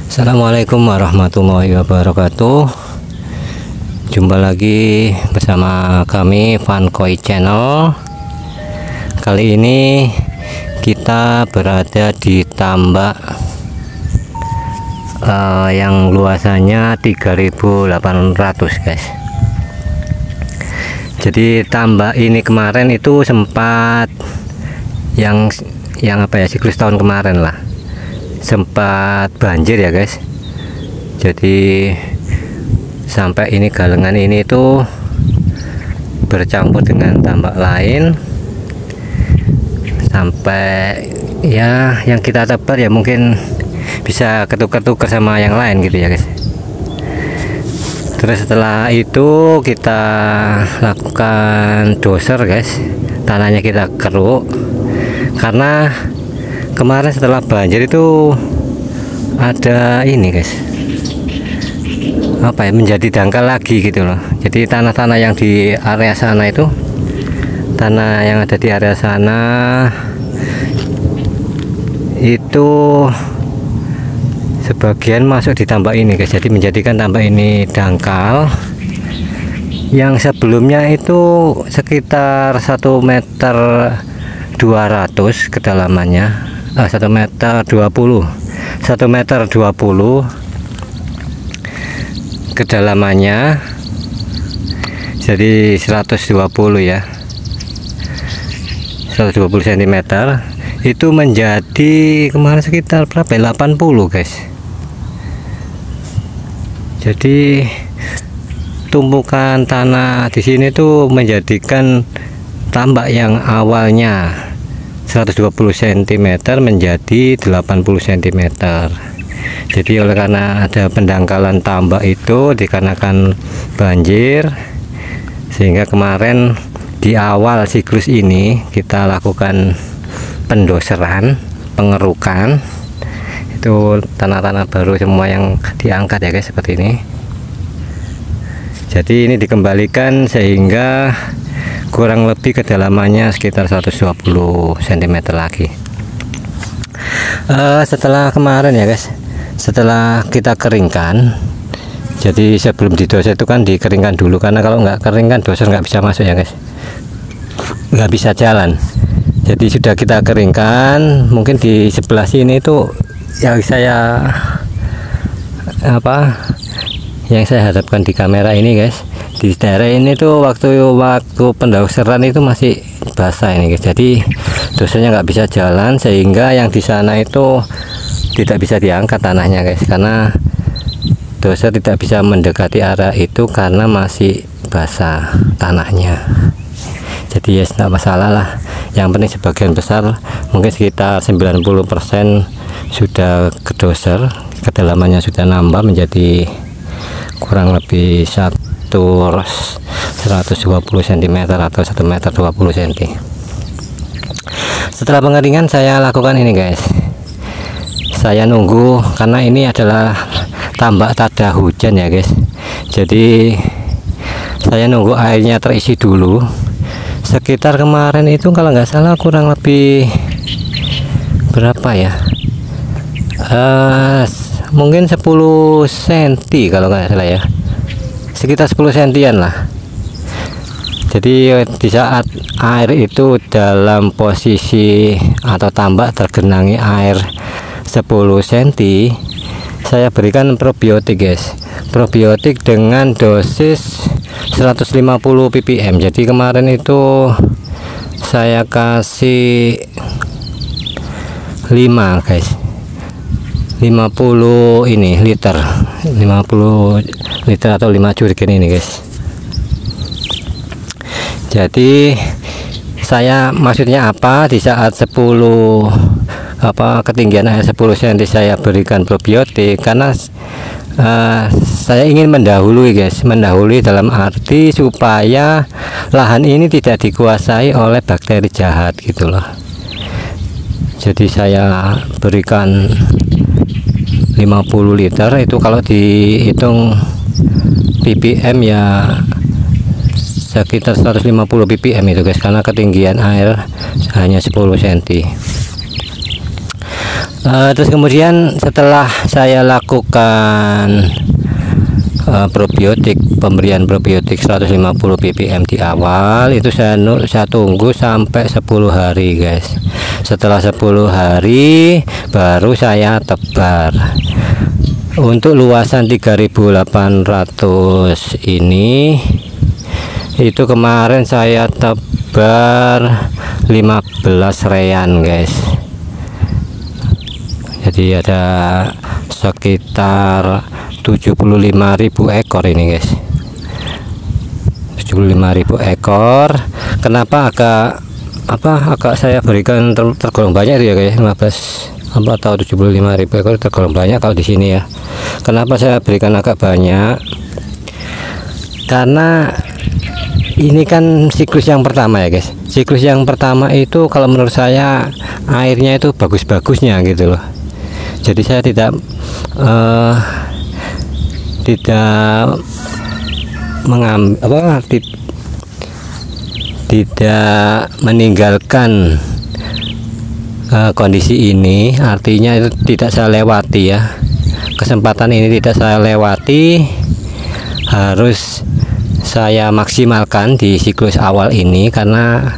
Assalamualaikum warahmatullahi wabarakatuh. Jumpa lagi bersama kami Vankoi Channel. Kali ini kita berada di tambak yang luasannya 3.800 guys. Jadi tambak ini kemarin itu sempat yang apa ya, siklus tahun kemarin lah, sempat banjir ya guys. Jadi sampai ini galengan ini tuh bercampur dengan tambak lain, sampai ya yang kita tebar ya mungkin bisa ketukar-tukar sama yang lain gitu ya guys. Terus setelah itu kita lakukan doser guys, tanahnya kita keruk karena kemarin setelah banjir itu ada ini guys, apa ya, menjadi dangkal lagi gitu loh. Jadi tanah-tanah yang di area sana itu, tanah yang ada di area sana itu sebagian masuk di tambak ini guys. Jadi menjadikan tambak ini dangkal. Yang sebelumnya itu sekitar 1 meter 200 kedalamannya, 1 meter 20 kedalamannya, jadi 120 ya, 120 cm itu menjadi kemarin sekitar berapa, 80 guys. Jadi tumpukan tanah di sini tuh menjadikan tambak yang awalnya 120 cm menjadi 80 cm. Jadi oleh karena ada pendangkalan tambak itu dikarenakan banjir, sehingga kemarin di awal siklus ini kita lakukan pendoseran, pengerukan. Itu tanah-tanah baru semua yang diangkat ya guys, seperti ini. Jadi ini dikembalikan sehingga kurang lebih kedalamannya sekitar 120 cm lagi. Setelah kemarin ya guys, setelah kita keringkan, jadi sebelum didoser itu kan dikeringkan dulu, karena kalau nggak kering kan doser nggak bisa masuk ya guys, nggak bisa jalan. Jadi sudah kita keringkan. Mungkin di sebelah sini itu yang saya hadapkan di kamera ini guys, di daerah ini tuh waktu pendoseran itu masih basah ini guys. Jadi dosernya nggak bisa jalan, sehingga yang di sana itu tidak bisa diangkat tanahnya guys, karena doser tidak bisa mendekati area itu karena masih basah tanahnya. Jadi ya tidak masalah lah, yang penting sebagian besar mungkin sekitar 90% sudah kedoser, kedalamannya sudah nambah menjadi kurang lebih 120 cm atau 1 meter 20 cm. Setelah pengeringan saya lakukan ini guys, saya nunggu, karena ini adalah tambak tada hujan ya guys. Jadi saya nunggu airnya terisi dulu. Sekitar kemarin itu kalau nggak salah kurang lebih berapa ya, mungkin 10 cm kalau nggak salah ya, sekitar 10 cm lah. Jadi di saat air itu dalam posisi atau tambak tergenangi air 10 cm, saya berikan probiotik guys, probiotik dengan dosis 150 ppm. Jadi kemarin itu saya kasih 5 guys, 50 ini liter, 50 liter atau 5 jerigen ini guys. Jadi saya maksudnya apa, di saat 10 ketinggian air 10 cm saya berikan probiotik, karena saya ingin mendahului guys, mendahului dalam arti supaya lahan ini tidak dikuasai oleh bakteri jahat gitu loh. Jadi saya berikan 50 liter itu, kalau dihitung ppm ya sekitar 150 ppm itu guys, karena ketinggian air hanya 10 cm. Terus kemudian setelah saya lakukan probiotik, pemberian probiotik 150 ppm di awal itu saya tunggu sampai 10 hari guys. Setelah 10 hari baru saya tebar. Untuk luasan 3.800 ini itu kemarin saya tebar 15 rean guys. Jadi ada sekitar 75.000 ekor ini guys, 75.000 ekor. Kenapa agak saya berikan tergolong banyak itu ya guys, 15 atau 75.000 ekor tergolong banyak kalau di sini ya. Kenapa saya berikan agak banyak? Karena ini kan siklus yang pertama ya guys. Siklus yang pertama itu kalau menurut saya airnya itu bagus-bagusnya gitu loh. Jadi saya tidak tidak meninggalkan kondisi ini, artinya itu tidak saya lewati ya. Kesempatan ini tidak saya lewati, harus saya maksimalkan di siklus awal ini, karena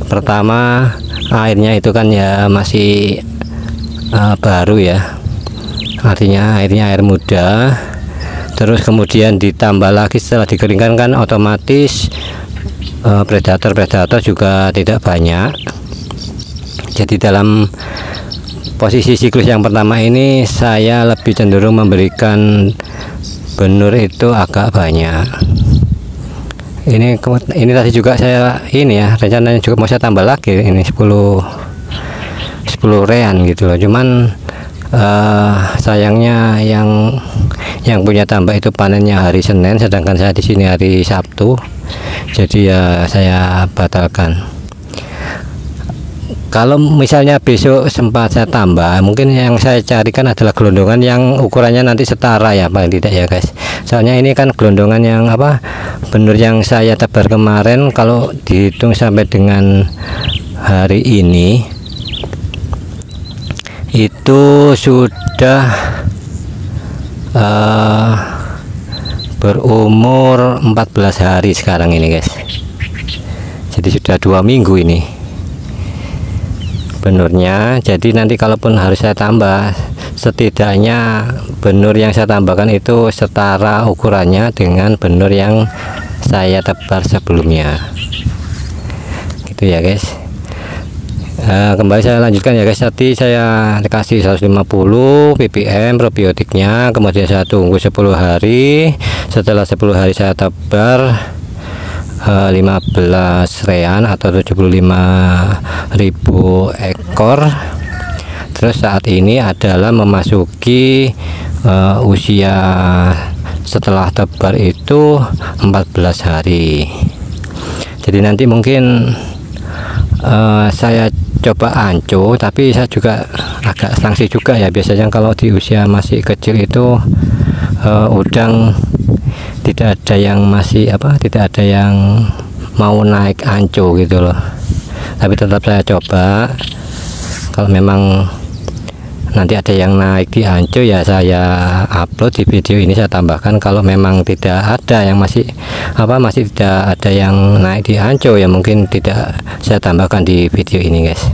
pertama airnya itu kan ya masih baru ya, artinya airnya air muda. Terus kemudian ditambah lagi setelah dikeringkan kan otomatis predator juga tidak banyak. Jadi dalam posisi siklus yang pertama ini saya lebih cenderung memberikan benur itu agak banyak. Ini tadi juga saya ini ya, rencananya juga mau saya tambah lagi ini 10 rean gitu loh. Cuman sayangnya yang punya tambak itu panennya hari Senin, sedangkan saya di sini hari Sabtu. Jadi ya saya batalkan. Kalau misalnya besok sempat saya tambah, mungkin yang saya carikan adalah gelondongan yang ukurannya nanti setara ya paling tidak ya guys. Soalnya ini kan gelondongan yang benur yang saya tebar kemarin, kalau dihitung sampai dengan hari ini itu sudah berumur 14 hari sekarang ini guys. Jadi sudah 2 minggu ini benurnya. Jadi nanti kalaupun harus saya tambah, setidaknya benur yang saya tambahkan itu setara ukurannya dengan benur yang saya tebar sebelumnya gitu ya guys. Kembali saya lanjutkan ya guys. Tadi saya dikasih 150 ppm probiotiknya, kemudian saya tunggu 10 hari. Setelah 10 hari saya tebar 15 rean atau 75.000 ekor. Terus saat ini adalah memasuki usia setelah tebar itu 14 hari. Jadi nanti mungkin saya coba anco, tapi saya juga agak sanksi juga ya. Biasanya kalau di usia masih kecil itu udang tidak ada yang tidak ada yang mau naik anco gitu loh. Tapi tetap saya coba, kalau memang nanti ada yang naik di anco ya saya upload di video ini, saya tambahkan. Kalau memang tidak ada yang masih tidak ada yang naik di anco ya mungkin tidak saya tambahkan di video ini guys.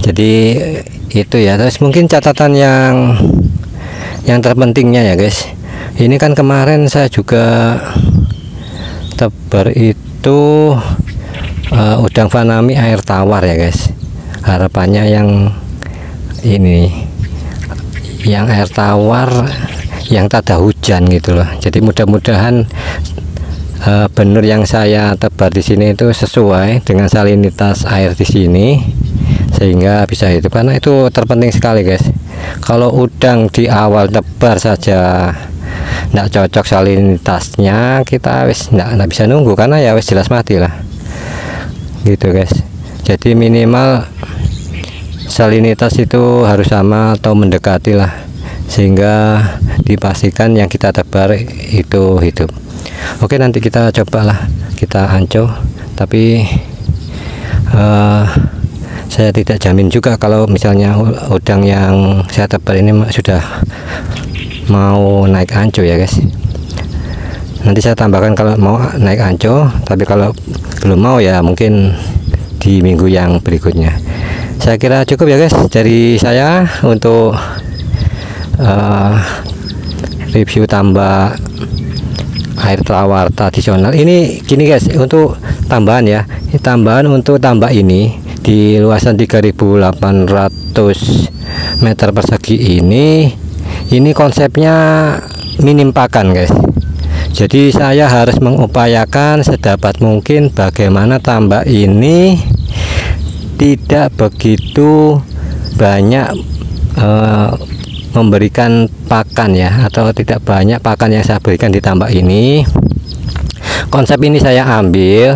Jadi itu ya. Terus mungkin catatan yang terpentingnya ya guys, ini kan kemarin saya juga tebar itu udang fanami air tawar ya guys. Harapannya yang air tawar yang tak ada hujan gitu loh. Jadi mudah-mudahan benur yang saya tebar di sini itu sesuai dengan salinitas air di sini sehingga bisa hidup, karena itu terpenting sekali guys. Kalau udang di awal tebar saja nggak cocok salinitasnya, kita nggak bisa nunggu, karena ya wis jelas mati lah gitu guys. Jadi minimal salinitas itu harus sama atau mendekati lah. sehingga dipastikan yang kita tebar itu hidup. Oke, nanti kita cobalah kita anco, tapi saya tidak jamin juga kalau misalnya udang yang saya tebar ini sudah mau naik anco ya guys. Nanti saya tambahkan kalau mau naik anco, tapi kalau belum mau ya mungkin di minggu yang berikutnya. Saya kira cukup ya guys dari saya untuk review tambak air tawar tradisional. Ini gini guys, untuk tambahan ya, ini tambahan untuk tambak ini di luasan 3.800 meter persegi ini konsepnya minim pakan guys. Jadi saya harus mengupayakan sedapat mungkin bagaimana tambak ini tidak begitu banyak memberikan pakan ya, atau tidak banyak pakan yang saya berikan di tambak ini. Konsep ini saya ambil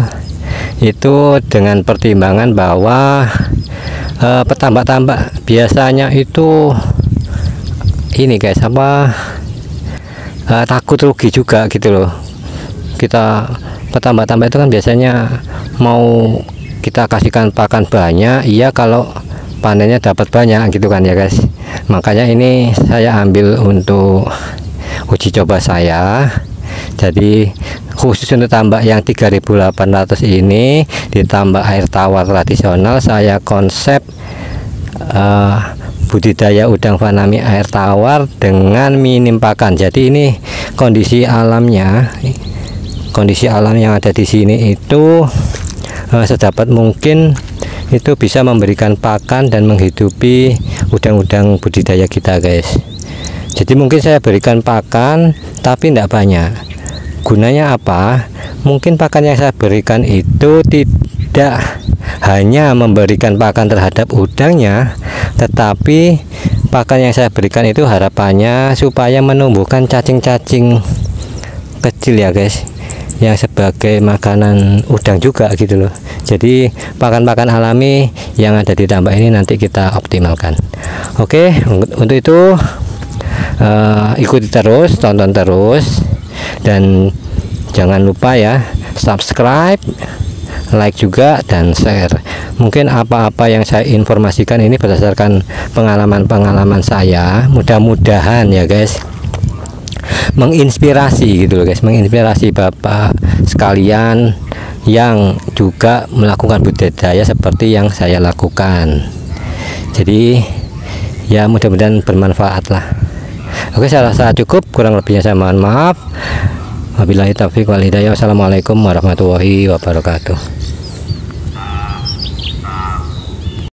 itu dengan pertimbangan bahwa petambak-tambak biasanya itu ini guys takut rugi juga gitu loh. Kita petambak-tambak itu kan biasanya mau kita kasihkan pakan banyak, iya kalau panennya dapat banyak gitu kan ya guys. Makanya ini saya ambil untuk uji coba saya. Jadi khusus untuk tambak yang 3.800 ini, ditambah air tawar tradisional, saya konsep budidaya udang faname air tawar dengan minim pakan. Jadi ini kondisi alamnya, kondisi alam yang ada di sini itu sedapat mungkin itu bisa memberikan pakan dan menghidupi udang-udang budidaya kita guys. Jadi mungkin saya berikan pakan tapi tidak banyak. Gunanya apa? Mungkin pakan yang saya berikan itu tidak hanya memberikan pakan terhadap udangnya, tetapi pakan yang saya berikan itu harapannya supaya menumbuhkan cacing-cacing kecil ya guys, yang sebagai makanan udang juga gitu loh. Jadi pakan-pakan alami yang ada di tambak ini nanti kita optimalkan. Oke, untuk itu ikuti terus, tonton terus, dan jangan lupa ya subscribe, like juga, dan share. Mungkin apa-apa yang saya informasikan ini berdasarkan pengalaman-pengalaman saya, mudah-mudahan ya guys menginspirasi gitu loh guys, menginspirasi Bapak sekalian yang juga melakukan budidaya seperti yang saya lakukan. Jadi ya mudah-mudahan bermanfaat lah. Oke, saya rasa cukup, kurang lebihnya saya mohon maaf. Wabillahi taufiq wal hidayah. Wassalamualaikum warahmatullahi wabarakatuh.